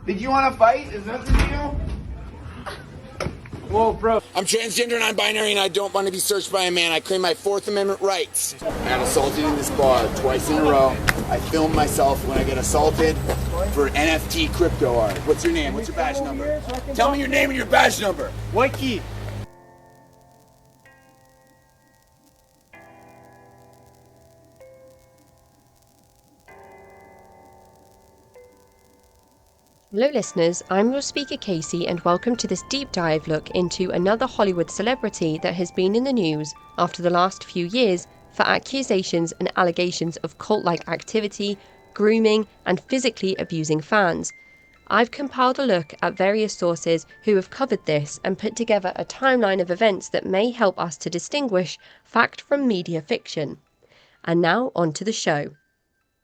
Did you want to fight? Is that the deal? Whoa, bro. I'm transgender, non-binary, and I don't want to be searched by a man. I claim my Fourth Amendment rights. I got assaulted in this bar twice in a row. I film myself when I get assaulted for NFT crypto art. What's your name? What's your badge number? Tell me your name and your badge number. White key. Hello listeners, I'm your speaker Casey and welcome to this deep dive look into another Hollywood celebrity that has been in the news after the last few years for accusations and allegations of cult-like activity, grooming and physically abusing fans. I've compiled a look at various sources who have covered this and put together a timeline of events that may help us to distinguish fact from media fiction. And now on to the show.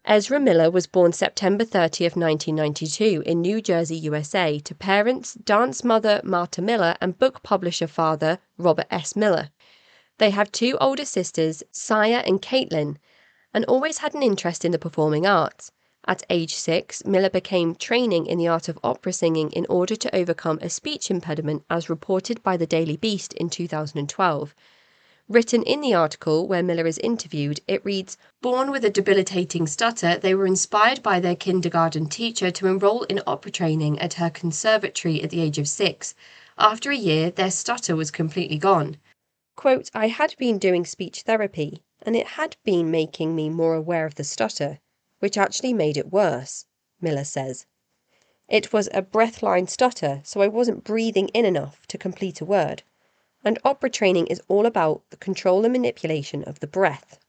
Ezra Miller was born September 30th, 1992 in New Jersey, USA to parents, dance mother Marta Miller and book publisher father Robert S. Miller. They have two older sisters, Saya and Caitlin, and always had an interest in the performing arts. At age 6, Miller began training in the art of opera singing in order to overcome a speech impediment as reported by the Daily Beast in 2012. Written in the article where Miller is interviewed, it reads, "Born with a debilitating stutter, they were inspired by their kindergarten teacher to enroll in opera training at her conservatory at the age of 6. After a year, their stutter was completely gone. Quote, I had been doing speech therapy, and it had been making me more aware of the stutter, which actually made it worse," Miller says. "It was a breath-line stutter, so I wasn't breathing in enough to complete a word. And opera training is all about the control and manipulation of the breath."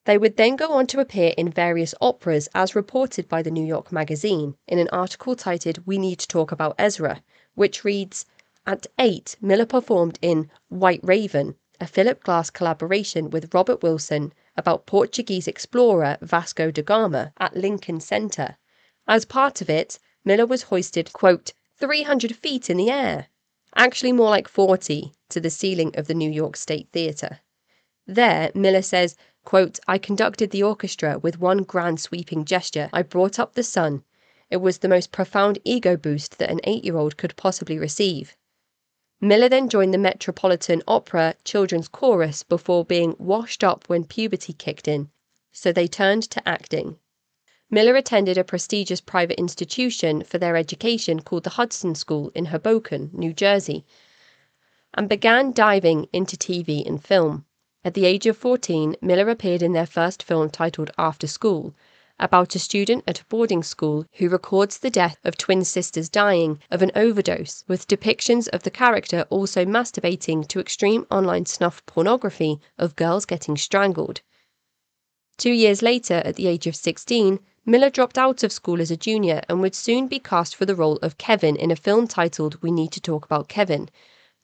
They would then go on to appear in various operas as reported by the New York Magazine in an article titled We Need to Talk About Ezra, which reads, At 8, Miller performed in White Raven, a Philip Glass collaboration with Robert Wilson about Portuguese explorer Vasco da Gama at Lincoln Center. As part of it, Miller was hoisted, quote, 300 feet in the air. Actually more like 40, to the ceiling of the New York State Theatre. There, Miller says, quote, I conducted the orchestra with one grand sweeping gesture. I brought up the sun. It was the most profound ego boost that an 8-year-old could possibly receive. Miller then joined the Metropolitan Opera Children's Chorus before being washed up when puberty kicked in, so they turned to acting. Miller attended a prestigious private institution for their education called the Hudson School in Hoboken, New Jersey, and began diving into TV and film. At the age of 14, Miller appeared in their first film titled After School, about a student at a boarding school who records the death of twin sisters dying of an overdose, with depictions of the character also masturbating to extreme online snuff pornography of girls getting strangled. 2 years later, at the age of 16, Miller dropped out of school as a junior and would soon be cast for the role of Kevin in a film titled We Need to Talk About Kevin,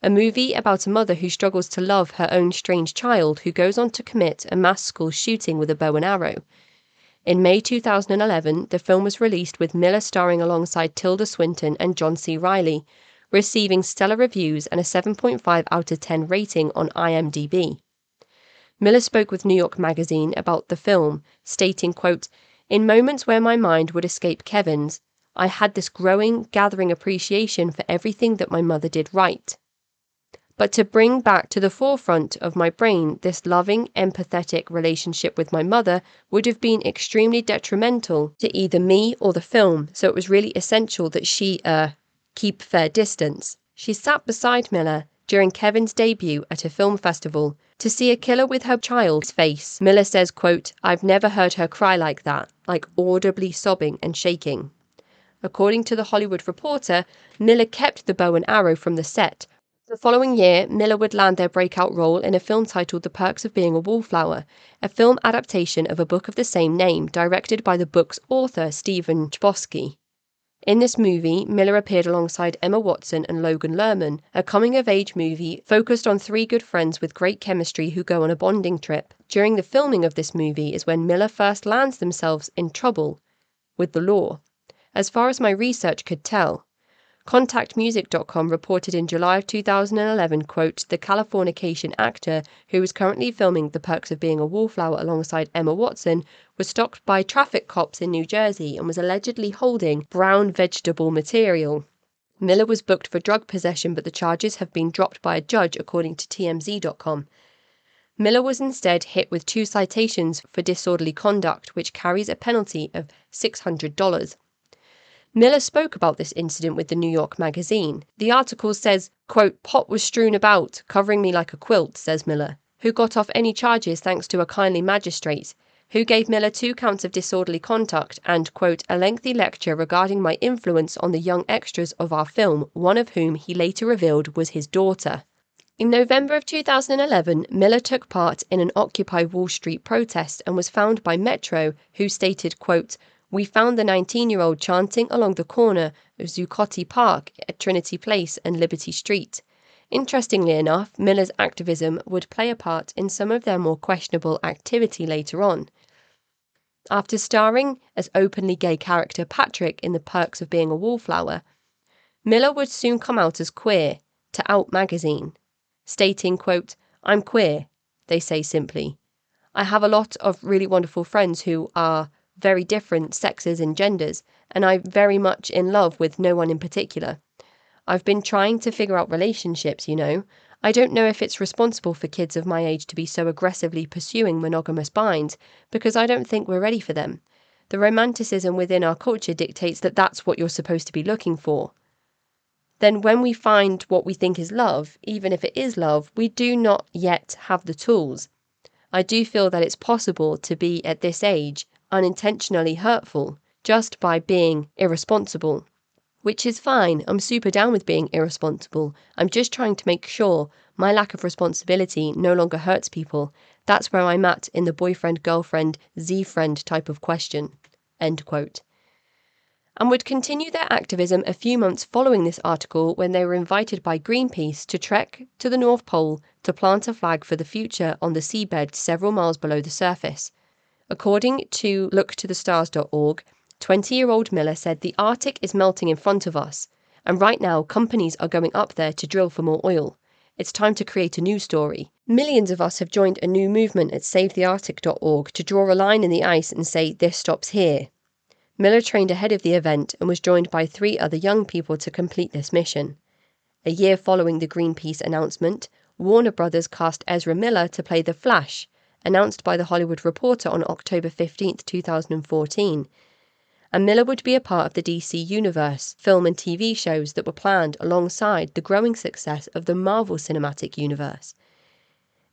a movie about a mother who struggles to love her own strange child who goes on to commit a mass school shooting with a bow and arrow. In May 2011, the film was released with Miller starring alongside Tilda Swinton and John C. Reilly, receiving stellar reviews and a 7.5 out of 10 rating on IMDb. Miller spoke with New York Magazine about the film, stating, quote, In moments where my mind would escape Kevin's, I had this gathering appreciation for everything that my mother did right. But to bring back to the forefront of my brain this loving, empathetic relationship with my mother would have been extremely detrimental to either me or the film, so it was really essential that she, keep fair distance. She sat beside Miller during Kevin's debut at a film festival to see a killer with her child's face. Miller says, quote, I've never heard her cry like that, like audibly sobbing and shaking. According to The Hollywood Reporter, Miller kept the bow and arrow from the set. The following year, Miller would land their breakout role in a film titled The Perks of Being a Wallflower, a film adaptation of a book of the same name, directed by the book's author, Stephen Chbosky. In this movie, Miller appeared alongside Emma Watson and Logan Lerman, a coming-of-age movie focused on 3 good friends with great chemistry who go on a bonding trip. During the filming of this movie is when Miller first lands themselves in trouble with the law, as far as my research could tell. ContactMusic.com reported in July of 2011, quote, the Californication actor, who was currently filming The Perks of Being a Wallflower alongside Emma Watson, was stopped by traffic cops in New Jersey and was allegedly holding brown vegetable material. Miller was booked for drug possession, but the charges have been dropped by a judge, according to TMZ.com. Miller was instead hit with 2 citations for disorderly conduct, which carries a penalty of $600. Miller spoke about this incident with the New York Magazine. The article says, quote, pot was strewn about, covering me like a quilt, says Miller, who got off any charges thanks to a kindly magistrate, who gave Miller 2 counts of disorderly conduct and, quote, a lengthy lecture regarding my influence on the young extras of our film, one of whom he later revealed was his daughter. In November of 2011, Miller took part in an Occupy Wall Street protest and was found by Metro, who stated, quote, we found the 19-year-old chanting along the corner of Zuccotti Park at Trinity Place and Liberty Street. Interestingly enough, Miller's activism would play a part in some of their more questionable activity later on. After starring as openly gay character Patrick in The Perks of Being a Wallflower, Miller would soon come out as queer to Out magazine, stating, quote, I'm queer, they say simply. I have a lot of really wonderful friends who are very different sexes and genders, and I'm very much in love with no one in particular. I've been trying to figure out relationships, you know. I don't know if it's responsible for kids of my age to be so aggressively pursuing monogamous binds, because I don't think we're ready for them. The romanticism within our culture dictates that that's what you're supposed to be looking for. Then when we find what we think is love, even if it is love, we do not yet have the tools. I do feel that it's possible to be, at this age, unintentionally hurtful just by being irresponsible, which is fine. I'm super down with being irresponsible. I'm just trying to make sure my lack of responsibility no longer hurts people. That's where I'm at in the boyfriend, girlfriend, Z-friend type of question. End quote. And would continue their activism a few months following this article when they were invited by Greenpeace to trek to the North Pole to plant a flag for the future on the seabed several miles below the surface. According to looktothestars.org, 20-year-old Miller said the Arctic is melting in front of us, and right now companies are going up there to drill for more oil. It's time to create a new story. Millions of us have joined a new movement at savethearctic.org to draw a line in the ice and say this stops here. Miller trained ahead of the event and was joined by 3 other young people to complete this mission. A year following the Greenpeace announcement, Warner Brothers cast Ezra Miller to play The Flash, announced by The Hollywood Reporter on October 15, 2014. And Miller would be a part of the DC Universe, film and TV shows that were planned alongside the growing success of the Marvel Cinematic Universe.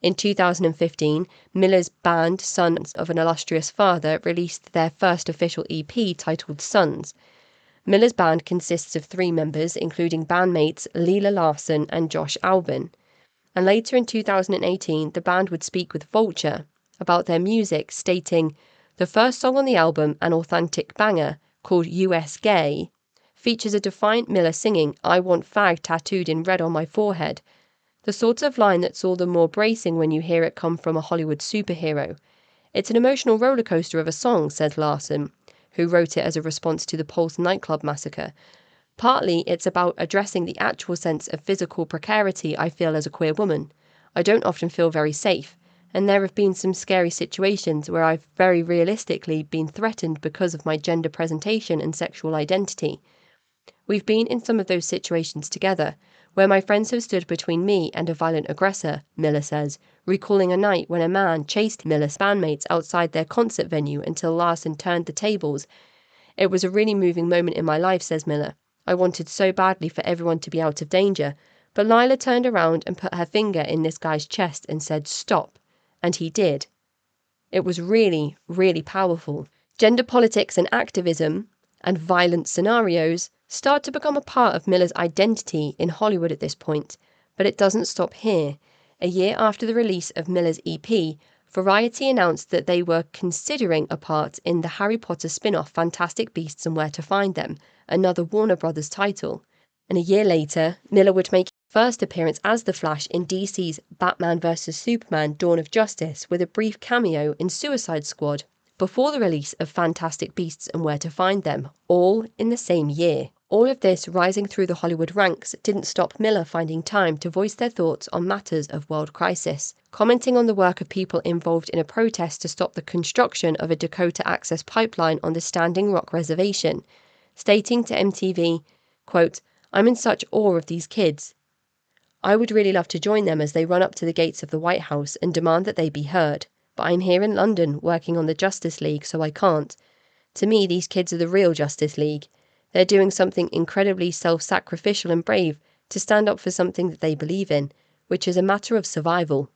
In 2015, Miller's band, Sons of an Illustrious Father, released their first official EP titled Sons. Miller's band consists of 3 members, including bandmates Leela Larson and Josh Albin. And later in 2018, the band would speak with Vulture about their music, stating, the first song on the album, an authentic banger called US Gay, features a defiant Miller singing, I want fag tattooed in red on my forehead. The sort of line that's all the more bracing when you hear it come from a Hollywood superhero. It's an emotional rollercoaster of a song, said Larson, who wrote it as a response to the Pulse nightclub massacre. Partly, it's about addressing the actual sense of physical precarity I feel as a queer woman. I don't often feel very safe, and there have been some scary situations where I've very realistically been threatened because of my gender presentation and sexual identity. We've been in some of those situations together, where my friends have stood between me and a violent aggressor, Miller says, recalling a night when a man chased Miller's bandmates outside their concert venue until Larson turned the tables. It was a really moving moment in my life, says Miller. I wanted so badly for everyone to be out of danger, but Lila turned around and put her finger in this guy's chest and said, stop. And he did. It was really, really powerful. Gender politics and activism and violent scenarios start to become a part of Miller's identity in Hollywood at this point, but it doesn't stop here. A year after the release of Miller's EP, Variety announced that they were considering a part in the Harry Potter spin-off Fantastic Beasts and Where to Find Them, another Warner Brothers title. And a year later, Miller would make his first appearance as the Flash in DC's Batman vs Superman Dawn of Justice with a brief cameo in Suicide Squad, before the release of Fantastic Beasts and Where to Find Them, all in the same year. All of this rising through the Hollywood ranks didn't stop Miller finding time to voice their thoughts on matters of world crisis, commenting on the work of people involved in a protest to stop the construction of a Dakota Access Pipeline on the Standing Rock Reservation, stating to MTV, quote, "I'm in such awe of these kids. I would really love to join them as they run up to the gates of the White House and demand that they be heard, but I'm here in London working on the Justice League, so I can't. To me, these kids are the real Justice League. They're doing something incredibly self-sacrificial and brave to stand up for something that they believe in, which is a matter of survival."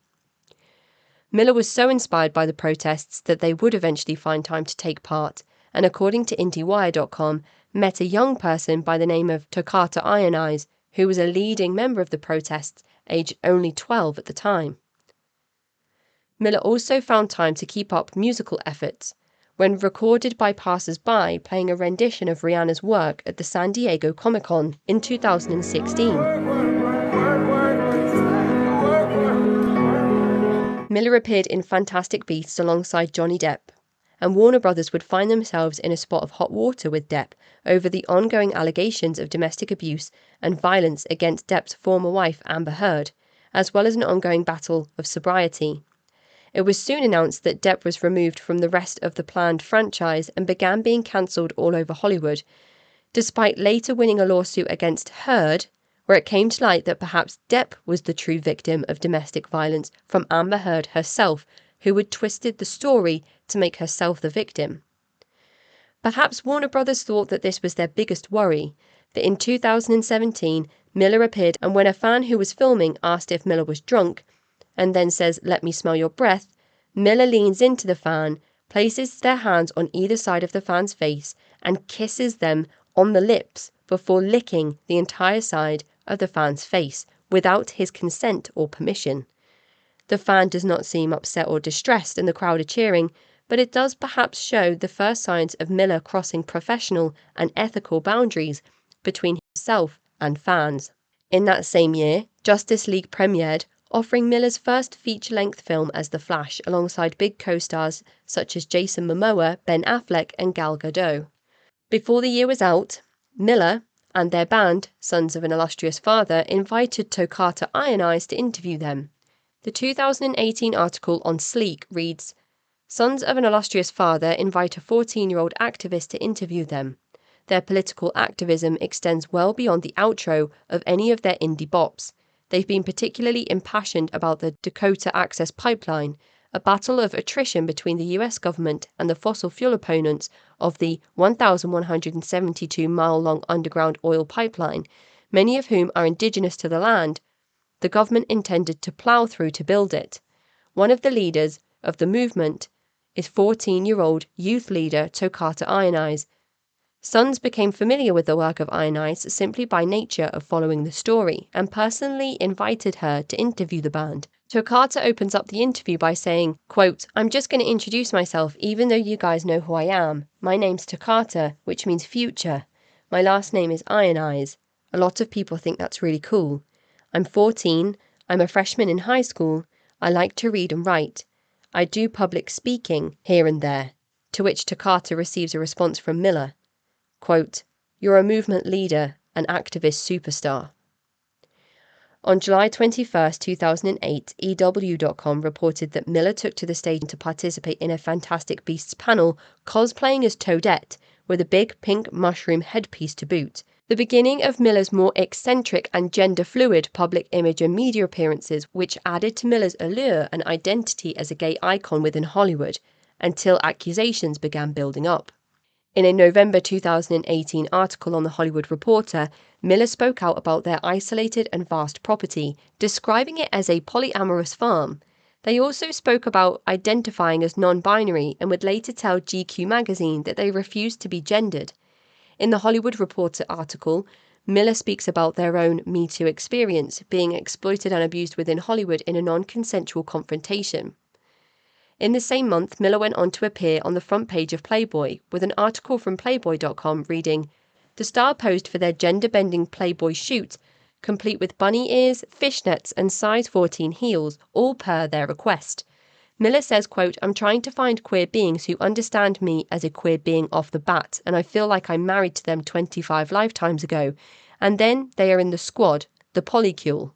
Miller was so inspired by the protests that they would eventually find time to take part, and according to IndieWire.com, met a young person by the name of Toccata Iron Eyes, who was a leading member of the protests, aged only 12 at the time. Miller also found time to keep up musical efforts, when recorded by passers-by playing a rendition of Rihanna's work at the San Diego Comic-Con in 2016. Miller appeared in Fantastic Beasts alongside Johnny Depp, and Warner Brothers would find themselves in a spot of hot water with Depp over the ongoing allegations of domestic abuse and violence against Depp's former wife Amber Heard, as well as an ongoing battle of sobriety. It was soon announced that Depp was removed from the rest of the planned franchise and began being cancelled all over Hollywood, despite later winning a lawsuit against Heard, where it came to light that perhaps Depp was the true victim of domestic violence from Amber Heard herself, who had twisted the story to make herself the victim. Perhaps Warner Brothers thought that this was their biggest worry, that in 2017 Miller appeared, and when a fan who was filming asked if Miller was drunk, and then says, "Let me smell your breath," Miller leans into the fan, places their hands on either side of the fan's face, and kisses them on the lips before licking the entire side of the fan's face without his consent or permission. The fan does not seem upset or distressed, and the crowd are cheering, but it does perhaps show the first signs of Miller crossing professional and ethical boundaries between himself and fans. In that same year, Justice League premiered, offering Miller's first feature-length film as The Flash, alongside big co-stars such as Jason Momoa, Ben Affleck, and Gal Gadot. Before the year was out, Miller and their band, Sons of an Illustrious Father, invited Toccata Iron Eyes to interview them. The 2018 article on Sleek reads, "Sons of an Illustrious Father invite a 14-year-old activist to interview them. Their political activism extends well beyond the outro of any of their indie bops. They've been particularly impassioned about the Dakota Access Pipeline, a battle of attrition between the US government and the fossil fuel opponents of the 1,172-mile-long underground oil pipeline, many of whom are indigenous to the land the government intended to plow through to build it. One of the leaders of the movement is 14-year-old youth leader Toccata Iron Eyes. Sons became familiar with the work of Iron Eyes simply by nature of following the story, and personally invited her to interview the band. Toccata opens up the interview by saying, quote, "I'm just going to introduce myself even though you guys know who I am. My name's Toccata, which means future. My last name is Iron Eyes. A lot of people think that's really cool. I'm 14, I'm a freshman in high school, I like to read and write. I do public speaking here and there," to which Toccata receives a response from Miller. Quote, "You're a movement leader, an activist superstar." On July 21, 2008, EW.com reported that Miller took to the stage to participate in a Fantastic Beasts panel, cosplaying as Toadette, with a big pink mushroom headpiece to boot. The beginning of Miller's more eccentric and gender-fluid public image and media appearances, which added to Miller's allure and identity as a gay icon within Hollywood, until accusations began building up. In a November 2018 article on The Hollywood Reporter, Miller spoke out about their isolated and vast property, describing it as a polyamorous farm. They also spoke about identifying as non-binary and would later tell GQ magazine that they refused to be gendered. In the Hollywood Reporter article, Miller speaks about their own Me Too experience, being exploited and abused within Hollywood in a non-consensual confrontation. In the same month, Miller went on to appear on the front page of Playboy, with an article from Playboy.com reading, "The star posed for their gender-bending Playboy shoot, complete with bunny ears, fishnets, and size 14 heels, all per their request. Miller says, quote, "I'm trying to find queer beings who understand me as a queer being off the bat, and I feel like I'm married to them 25 lifetimes ago. And then they are in the squad, the polycule."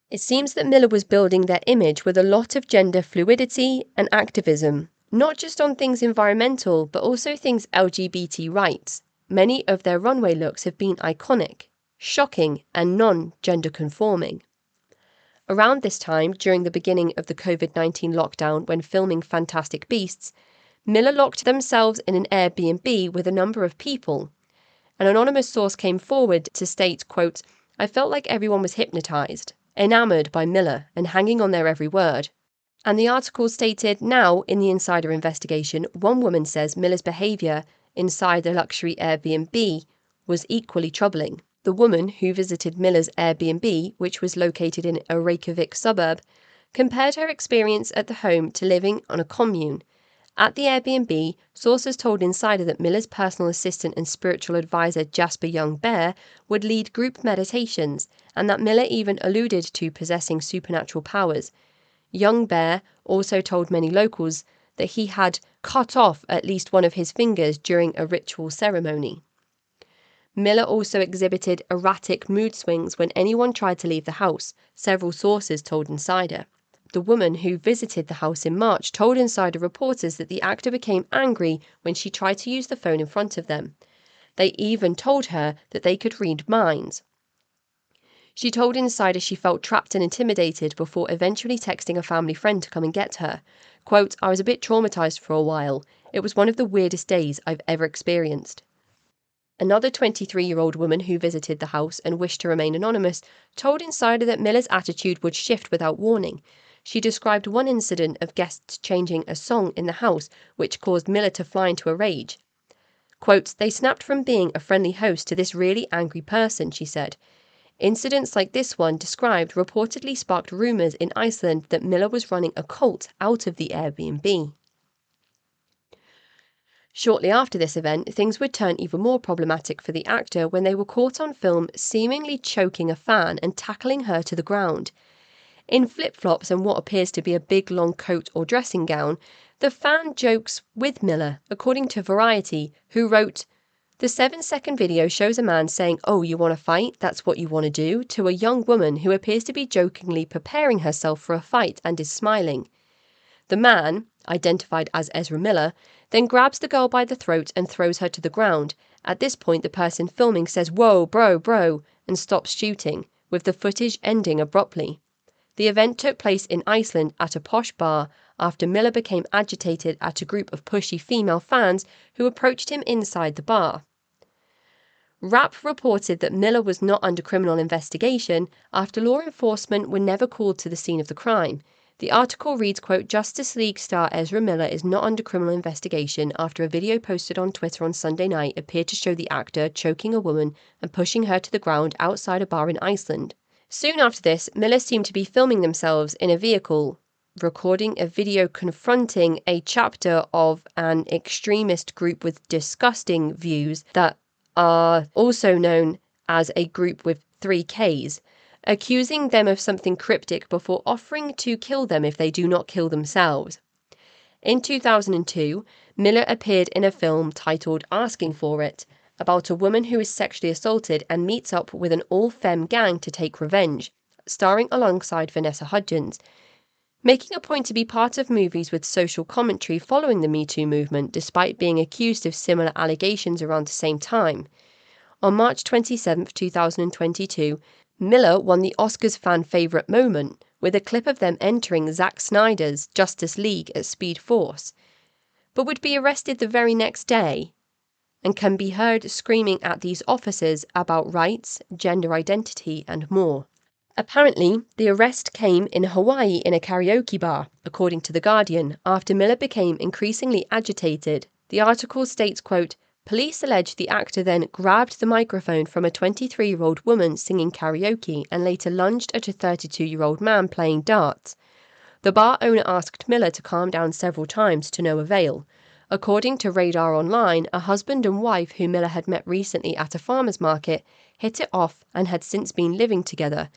It seems that Miller was building their image with a lot of gender fluidity and activism, not just on things environmental, but also things LGBT rights. Many of their runway looks have been iconic, shocking, and non-gender conforming. Around this time, during the beginning of the COVID-19 lockdown when filming Fantastic Beasts, Miller locked themselves in an Airbnb with a number of people. An anonymous source came forward to state, quote, "I felt like everyone was hypnotized, enamored by Miller and hanging on their every word." And the article stated, now, in the insider investigation, one woman says Miller's behaviour inside the luxury Airbnb was equally troubling. The woman who visited Miller's Airbnb, which was located in a Reykjavik suburb, compared her experience at the home to living on a commune. At the Airbnb, sources told Insider that Miller's personal assistant and spiritual advisor Jasper Young Bear would lead group meditations, and that Miller even alluded to possessing supernatural powers. Young Bear also told many locals that he had cut off at least one of his fingers during a ritual ceremony. Miller also exhibited erratic mood swings when anyone tried to leave the house, several sources told Insider. The woman who visited the house in March told Insider reporters that the actor became angry when she tried to use the phone in front of them. They even told her that they could read minds. She told Insider she felt trapped and intimidated before eventually texting a family friend to come and get her. Quote, "I was a bit traumatized for a while. It was one of the weirdest days I've ever experienced." Another 23-year-old woman who visited the house and wished to remain anonymous told Insider that Miller's attitude would shift without warning. She described one incident of guests changing a song in the house, which caused Miller to fly into a rage. Quote, "They snapped from being a friendly host to this really angry person," she said. Incidents like this one described reportedly sparked rumours in Iceland that Miller was running a cult out of the Airbnb. Shortly after this event, things would turn even more problematic for the actor when they were caught on film seemingly choking a fan and tackling her to the ground. In flip-flops and what appears to be a big long coat or dressing gown, the fan jokes with Miller, according to Variety, who wrote, "The 7-second video shows a man saying, 'Oh, you want to fight? That's what you want to do,' to a young woman who appears to be jokingly preparing herself for a fight and is smiling. The man, identified as Ezra Miller, then grabs the girl by the throat and throws her to the ground. At this point, the person filming says, 'Whoa, bro,' and stops shooting, with the footage ending abruptly. The event took place in Iceland at a posh bar after Miller became agitated at a group of pushy female fans who approached him inside the bar. Rapp reported that Miller was not under criminal investigation after law enforcement were never called to the scene of the crime. The article reads, quote, "Justice League star Ezra Miller is not under criminal investigation after a video posted on Twitter on Sunday night appeared to show the actor choking a woman and pushing her to the ground outside a bar in Iceland." Soon after this, Miller seemed to be filming themselves in a vehicle, recording a video confronting a chapter of an extremist group with disgusting views that are also known as a group with 3 Ks, accusing them of something cryptic before offering to kill them if they do not kill themselves. In 2002, Miller appeared in a film titled Asking for It, about a woman who is sexually assaulted and meets up with an all-femme gang to take revenge, starring alongside Vanessa Hudgens. Making a point to be part of movies with social commentary following the Me Too movement, despite being accused of similar allegations around the same time. On March 27, 2022, Miller won the Oscars fan favourite moment with a clip of them entering Zack Snyder's Justice League at Speed Force, but would be arrested the very next day and can be heard screaming at these officers about rights, gender identity, and more. Apparently, the arrest came in Hawaii in a karaoke bar, according to The Guardian, after Miller became increasingly agitated. The article states, quote, "Police allege the actor then grabbed the microphone from a 23-year-old woman singing karaoke and later lunged at a 32-year-old man playing darts. The bar owner asked Miller to calm down several times to no avail. According to Radar Online, a husband and wife who Miller had met recently at a farmer's market hit it off and had since been living together,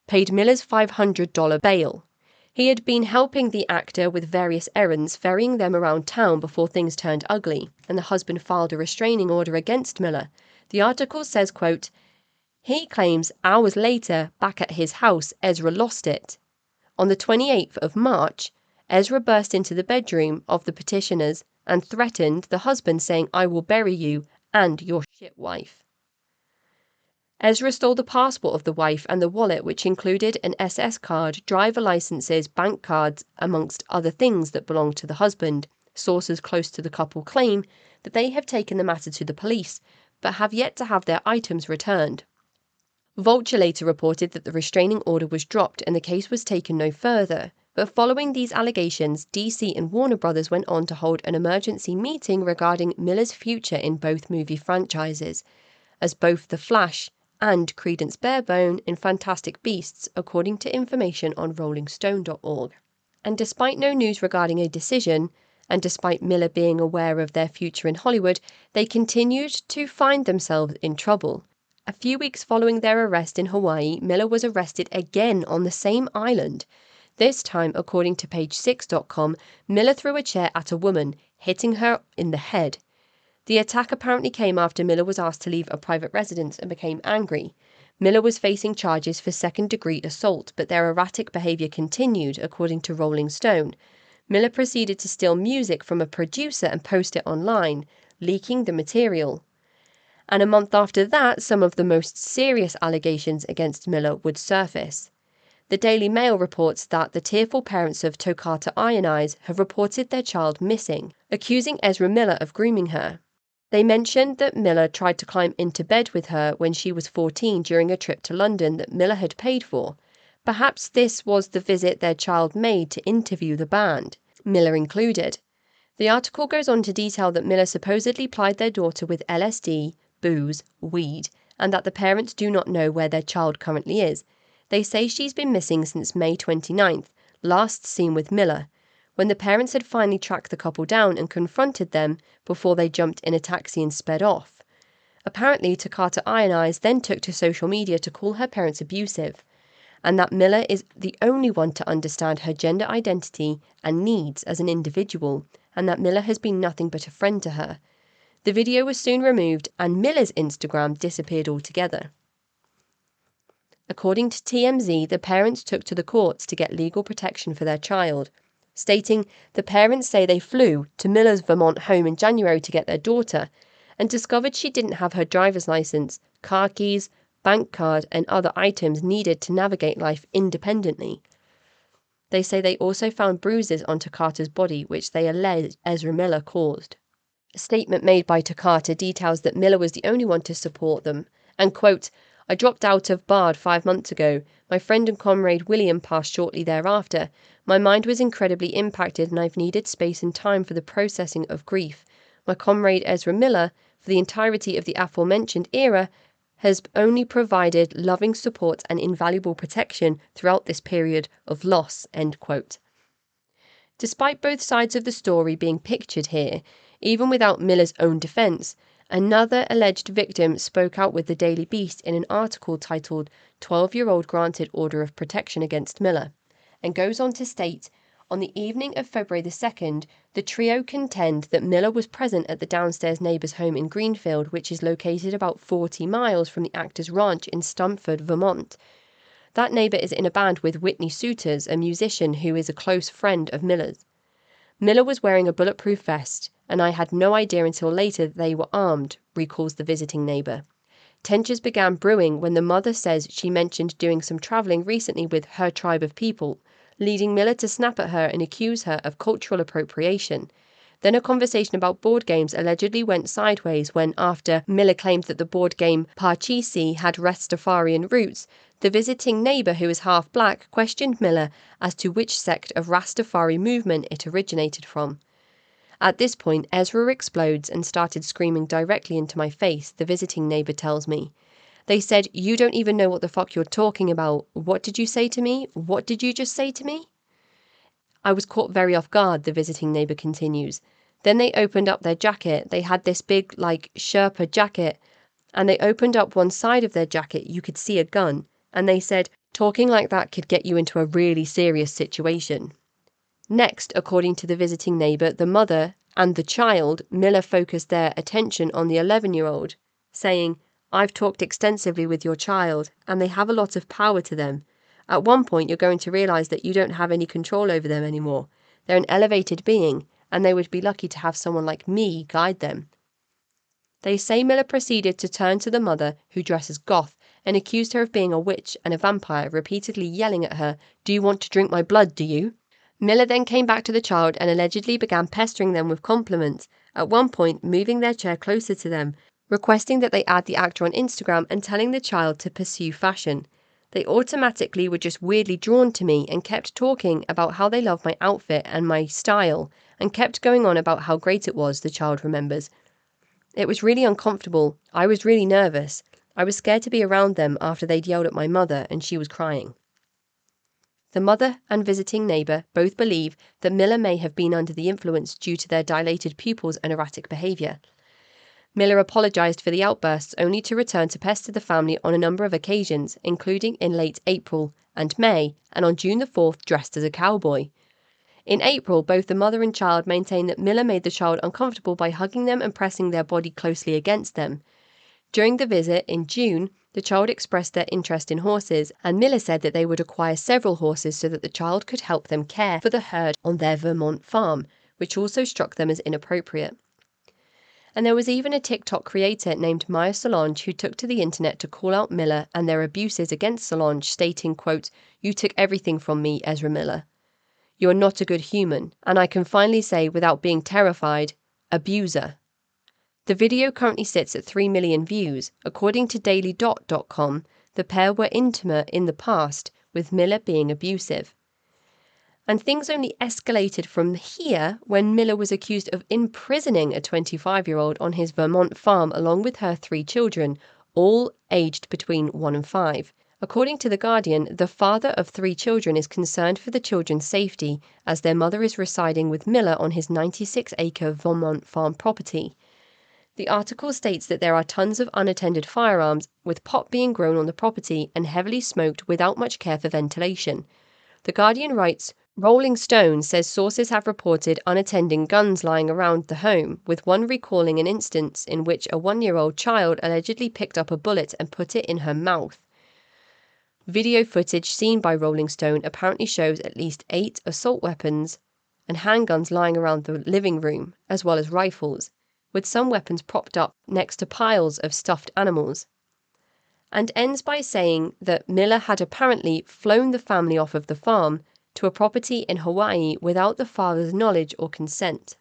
paid Miller's $500 bail. He had been helping the actor with various errands, ferrying them around town before things turned ugly, and the husband filed a restraining order against Miller. The article says, quote, "He claims hours later, back at his house, Ezra lost it. On the 28th of March, Ezra burst into the bedroom of the petitioners and threatened the husband, saying, 'I will bury you and your shit wife.' Ezra stole the passport of the wife and the wallet, which included an SS card, driver licenses, bank cards, amongst other things that belonged to the husband. Sources close to the couple claim that they have taken the matter to the police, but have yet to have their items returned. Vulture later reported that the restraining order was dropped and the case was taken no further. But following these allegations, DC and Warner Brothers went on to hold an emergency meeting regarding Miller's future in both movie franchises, as both The Flash and Credence Barebone in Fantastic Beasts, according to information on rollingstone.org. And despite no news regarding a decision, and despite Miller being aware of their future in Hollywood, they continued to find themselves in trouble. A few weeks following their arrest in Hawaii, Miller was arrested again on the same island. This time, according to page6.com, Miller threw a chair at a woman, hitting her in the head. The attack apparently came after Miller was asked to leave a private residence and became angry. Miller was facing charges for second-degree assault, but their erratic behavior continued, according to Rolling Stone. Miller proceeded to steal music from a producer and post it online, leaking the material. And a month after that, some of the most serious allegations against Miller would surface. The Daily Mail reports that the tearful parents of Toccata Ionise have reported their child missing, accusing Ezra Miller of grooming her. They mentioned that Miller tried to climb into bed with her when she was 14 during a trip to London that Miller had paid for. Perhaps this was the visit their child made to interview the band, Miller included. The article goes on to detail that Miller supposedly plied their daughter with LSD, booze, weed, and that the parents do not know where their child currently is. They say she's been missing since May 29th, last seen with Miller, when the parents had finally tracked the couple down and confronted them before they jumped in a taxi and sped off. Apparently, Toccata Ionise then took to social media to call her parents abusive, and that Miller is the only one to understand her gender identity and needs as an individual, and that Miller has been nothing but a friend to her. The video was soon removed, and Miller's Instagram disappeared altogether. According to TMZ, the parents took to the courts to get legal protection for their child, stating the parents say they flew to Miller's Vermont home in January to get their daughter and discovered she didn't have her driver's license, car keys, bank card, and other items needed to navigate life independently. They say they also found bruises on Toccata's body, which they allege Ezra Miller caused. A statement made by Toccata details that Miller was the only one to support them, and quote, "I dropped out of Bard 5 months ago. My friend and comrade William passed shortly thereafter. My mind was incredibly impacted and I've needed space and time for the processing of grief. My comrade Ezra Miller, for the entirety of the aforementioned era, has only provided loving support and invaluable protection throughout this period of loss," end quote. Despite both sides of the story being pictured here, even without Miller's own defense, another alleged victim spoke out with the Daily Beast in an article titled 12-Year-Old Granted Order of Protection Against Miller, and goes on to state, on the evening of February the 2nd, the trio contend that Miller was present at the downstairs neighbour's home in Greenfield, which is located about 40 miles from the actor's ranch in Stamford, Vermont. That neighbour is in a band with Whitney Suiters, a musician who is a close friend of Miller's. Miller was wearing a bulletproof vest, and I had no idea until later that they were armed, recalls the visiting neighbour. Tensions began brewing when the mother says she mentioned doing some travelling recently with her tribe of people, leading Miller to snap at her and accuse her of cultural appropriation. Then a conversation about board games allegedly went sideways when, after Miller claimed that the board game Parcheesi had Rastafarian roots, the visiting neighbour, who is half black, questioned Miller as to which sect of Rastafari movement it originated from. At this point, Ezra explodes and started screaming directly into my face, the visiting neighbour tells me. They said, "You don't even know what the fuck you're talking about. What did you say to me? What did you just say to me?" I was caught very off guard, the visiting neighbour continues. Then they opened up their jacket. They had this big, Sherpa jacket, and they opened up one side of their jacket. You could see a gun. And they said, Talking like that could get you into a really serious situation. Next, according to the visiting neighbour, the mother and the child, Miller focused their attention on the 11-year-old, saying, "I've talked extensively with your child, and they have a lot of power to them. At one point, you're going to realise that you don't have any control over them anymore. They're an elevated being, and they would be lucky to have someone like me guide them." They say Miller proceeded to turn to the mother, who dresses goth, and accused her of being a witch and a vampire, repeatedly yelling at her, "Do you want to drink my blood, do you?" Miller then came back to the child and allegedly began pestering them with compliments, at one point moving their chair closer to them, requesting that they add the actor on Instagram and telling the child to pursue fashion. They automatically were just weirdly drawn to me and kept talking about how they love my outfit and my style, and kept going on about how great it was, the child remembers. "It was really uncomfortable. I was really nervous. I was scared to be around them after they'd yelled at my mother and she was crying." The mother and visiting neighbour both believe that Miller may have been under the influence due to their dilated pupils and erratic behaviour. Miller apologised for the outbursts, only to return to pester the family on a number of occasions, including in late April and May, and on June the 4th dressed as a cowboy. In April, both the mother and child maintain that Miller made the child uncomfortable by hugging them and pressing their body closely against them. During the visit in June, the child expressed their interest in horses, and Miller said that they would acquire several horses so that the child could help them care for the herd on their Vermont farm, which also struck them as inappropriate. And there was even a TikTok creator named Maya Solange who took to the internet to call out Miller and their abuses against Solange, stating, quote, "You took everything from me, Ezra Miller. You're not a good human, and I can finally say without being terrified, abuser." The video currently sits at 3 million views. According to dailydot.com, the pair were intimate in the past, with Miller being abusive. And things only escalated from here when Miller was accused of imprisoning a 25-year-old on his Vermont farm along with her 3 children, all aged between 1 and 5. According to The Guardian, the father of 3 children is concerned for the children's safety as their mother is residing with Miller on his 96-acre Vermont farm property. The article states that there are tons of unattended firearms, with pot being grown on the property and heavily smoked without much care for ventilation. The Guardian writes, Rolling Stone says sources have reported unattended guns lying around the home, with one recalling an instance in which a 1-year-old child allegedly picked up a bullet and put it in her mouth. Video footage seen by Rolling Stone apparently shows at least 8 assault weapons and handguns lying around the living room, as well as rifles, with some weapons propped up next to piles of stuffed animals. And ends by saying that Miller had apparently flown the family off of the farm to a property in Hawaii without the father's knowledge or consent.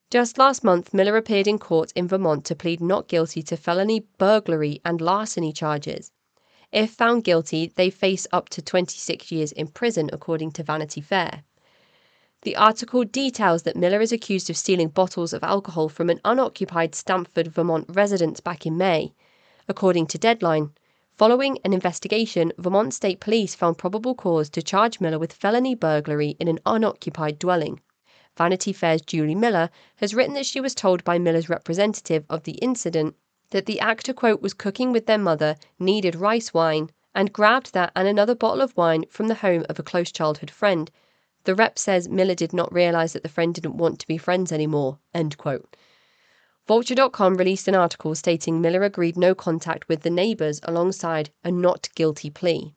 Just last month, Miller appeared in court in Vermont to plead not guilty to felony burglary and larceny charges. If found guilty, they face up to 26 years in prison, according to Vanity Fair. The article details that Miller is accused of stealing bottles of alcohol from an unoccupied Stamford, Vermont residence back in May. According to Deadline, following an investigation, Vermont State Police found probable cause to charge Miller with felony burglary in an unoccupied dwelling. Vanity Fair's Julie Miller has written that she was told by Miller's representative of the incident that the actor, quote, was cooking with their mother, needed rice wine, and grabbed that and another bottle of wine from the home of a close childhood friend. The rep says Miller did not realise that the friend didn't want to be friends anymore, end quote. Vulture.com released an article stating Miller agreed no contact with the neighbours alongside a not guilty plea.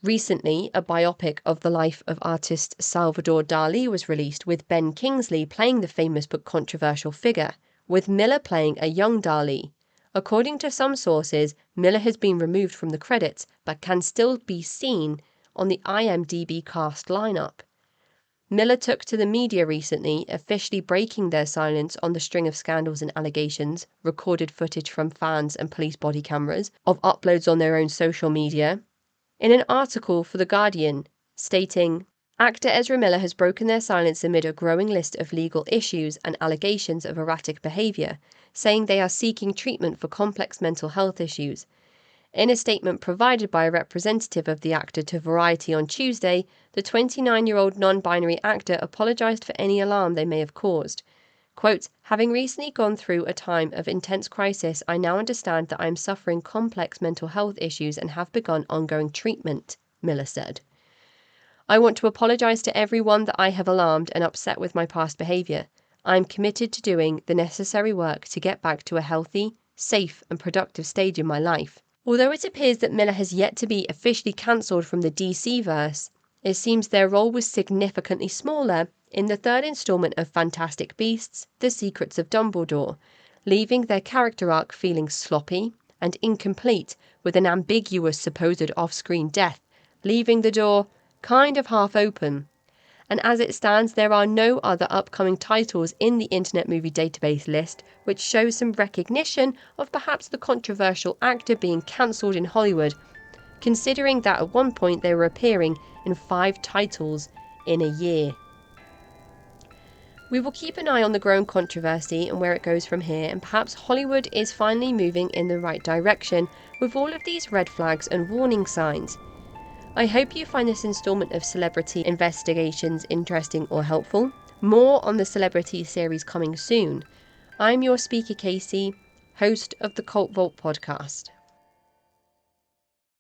Recently, a biopic of the life of artist Salvador Dali was released, with Ben Kingsley playing the famous but controversial figure, with Miller playing a young Dali. According to some sources, Miller has been removed from the credits but can still be seen on the IMDb cast lineup. Miller took to the media recently, officially breaking their silence on the string of scandals and allegations, recorded footage from fans and police body cameras, of uploads on their own social media, in an article for The Guardian, stating, Actor Ezra Miller has broken their silence amid a growing list of legal issues and allegations of erratic behaviour, saying they are seeking treatment for complex mental health issues. In a statement provided by a representative of the actor to Variety on Tuesday, the 29-year-old non-binary actor apologised for any alarm they may have caused. Quote, having recently gone through a time of intense crisis, I now understand that I am suffering complex mental health issues and have begun ongoing treatment, Miller said. I want to apologise to everyone that I have alarmed and upset with my past behaviour. I am committed to doing the necessary work to get back to a healthy, safe and productive stage in my life. Although it appears that Miller has yet to be officially cancelled from the DC-verse, it seems their role was significantly smaller in the third instalment of Fantastic Beasts, The Secrets of Dumbledore, leaving their character arc feeling sloppy and incomplete with an ambiguous supposed off-screen death, leaving the door kind of half open. And as it stands, there are no other upcoming titles in the Internet Movie Database list, which shows some recognition of perhaps the controversial actor being cancelled in Hollywood, considering that at one point they were appearing in 5 titles in a year. We will keep an eye on the growing controversy and where it goes from here, and perhaps Hollywood is finally moving in the right direction with all of these red flags and warning signs. I hope you find this instalment of Celebrity Investigations interesting or helpful. More on the Celebrity series coming soon. I'm your speaker Casey, host of the Cult Vault podcast.